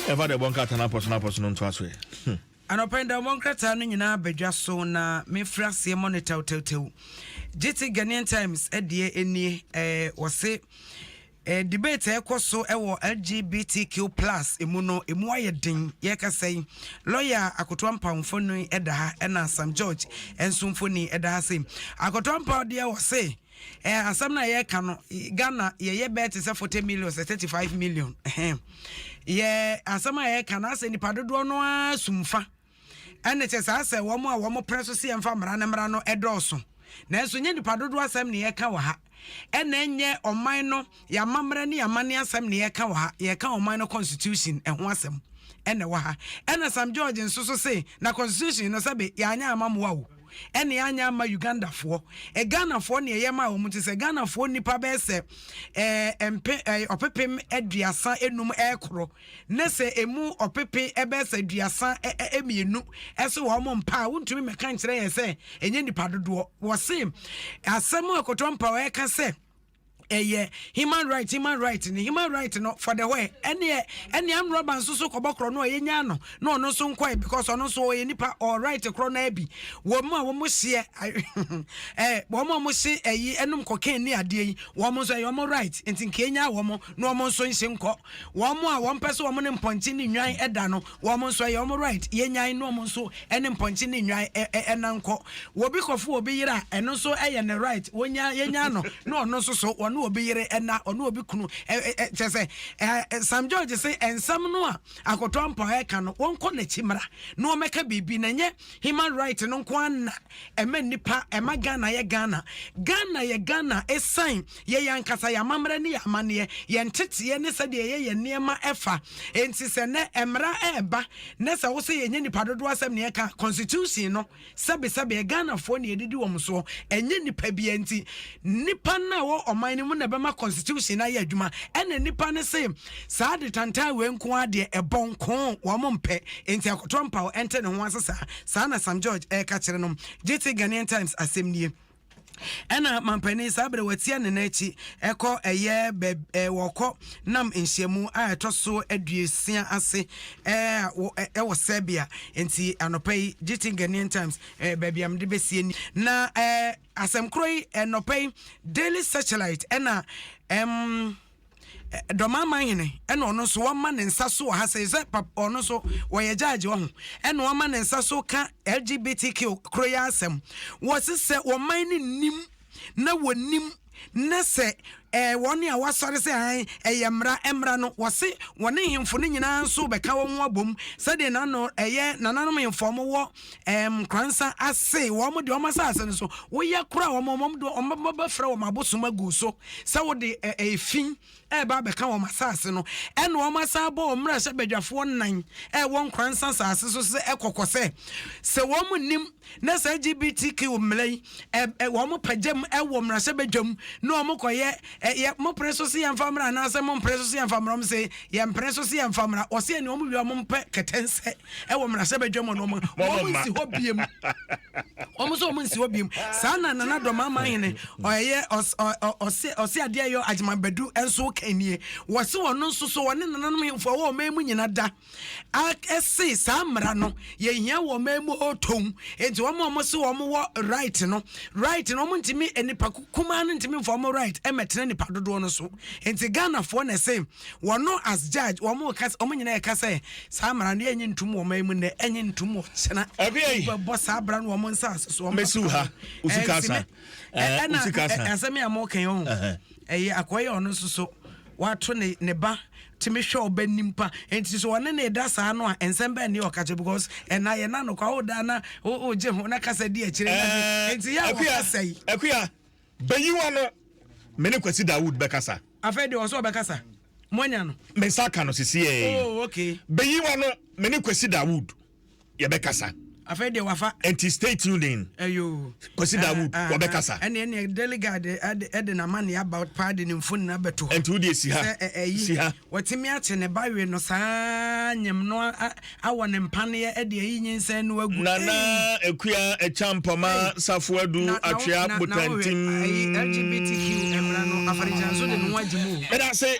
Ever the bunker tana person on Twasway. And open the Monkrata Nina Bejaso na me frase monitor tew. JT Ghanaian Times edie eni was say debate ekoso ewo LGBTQ+ emuno emu ayedin ye ka say lawyer Akotwampa mfonu eda ha ena Sam George enso mfoni eda ha say Akotwampa de was say asam na ye ka no Ghana ye bet say 40 million 35 million ye asam ye ka na say nipa dodo no asumfa ene che sa say wo mo a wo mo preso se emfa mra no edoso na enso nye nipa dodo asam ne ye ka wa ha ene nye oman no ya mamra ne ya mane asam ne ye ka wa ha ye ka oman no constitution ho asam ene wa ha ene Sam George nso so say na constitution no sabe ya anya amamwa wo ene anya ma Uganda fo Ghana fo ne ye ma wo mti se Ghana fo nipa be se opepem aduasa enum ekro ne se emu opepe ebe se aduasa emienu eso wo mo mpa wontumi meka nkire ye se enye nipa dodo wo se asem Akotwampa we ka se human right ni human right no for the way any am Robin so kobokro no yenya no no so nkoi because ono so ye nipa all right kro na abi wo mo hye wo mo hye enum koken ni ade yi wo mo so yo mo right enti Kenya wo mo no mo so nhye nko wo mo a wo mpese wo mo ne mponchi ni nwan eda no wo mo so yo mo right yenya no mo so ene mponchi ni nwan enanko wo bi kofo obi yira eno so ne right wonya yenya no no so ono obi yire ena ono obi kunu chese Sam George say ensam no a Akotwampa ka no wonko na chimra no meka bibi na nye human right no nko anna ema nipa ema Ghana ye Ghana esign ye yankasa ya mamra ne ya mane ye ntete ye ne sade ye niema efa enti se ne emra eba ne sa wo se ye nye nipa dodo asem ne ka constitution no sabe Ghana fo ne edidi wo mso enye nipa bi enti nipa na wo oman ni mu na bema constitution na ye adwuma ene nipa ne se saa de tantan we nko ade ebonko wo mo mpe enti Akotwampa ente ne ho asesa saa na Sam George ka kire no JT Ghanaian Times assemnie ena mampani sabre watia ne nachi eko woko nam enhyiamu a etoso aduesia ase wo Serbia enti anopai JT Ghanaian Times baby am de besie ni na asem kroi enopai Daily Searchlight ena doma manhene ena ono so wama ne nsa so ha se ono so wo ye judge wo ho ena wama ne nsa so ka LGBTQ kroya asem wo se wo man ni nim na wonim na se woni a wasore se han emra no wose woni himfo ne nyina nso beka wo ho abom sade na no nananom himfo mo wo kransa ase wo mo de o masase no so wo ye kura wo mo do o ba fra wo mabosoma gu so se wo de efin ba beka wo masase no ene wo masa bo omra se badwafo nan won kransa sase so se ekokose se wo mo nim na se LGBTQ mlei wo mo pagem wo mra se badwam no mo koye mo preso si amfamra na se mo preso si amfamra mo se ye preso si amfamra o se ni o mo wi o mo pe ketense wo mra se badwam no mo si hobiem o mo so mo si hobiem sana na do mama hene o ye o se ade ayo agema badu enso kanie wo se wono nso so wone nananom hemfo wo memu nyina da ese samra no ye hia wo memu otom enti wo mo se wo mo right no mo ntimi enipa kuma no ntimi fo mo right emetene nipa dodo no so enti Ghana fo na say wono as judge wo mo kas o mo nyina e kasa samra no enyi ntum wo memu ne enyi ntum wo chena bo sabra no wo mo nsa so mesu ha usikasa usikasa asemi amokan ho akoye ono so wato ne ba timi hwe obanimpa enti so wone ne da saa no a ensemba ne okache because na ye na no kwa oda na o je ho na kasa di akire na enti ya okasai akuya bayiwa no mene kwasi Dawood bekasa afede o so bekasa monya no mesaka no sisi oh okay bayiwa no mene kwasi Dawood ye bekasa afede wafa enti stay tuned in ayo kwasi Dawood wo bekasa ene delegate ede na man about pardon in phone na beto enti wodi si ha watimi ache ne bawe no saa nyem no awone mpane ede yi nyinsa no agu nana akuya echampama safoadu atwea botantim LGBTQ emra no afarijanso de no wajimu eda say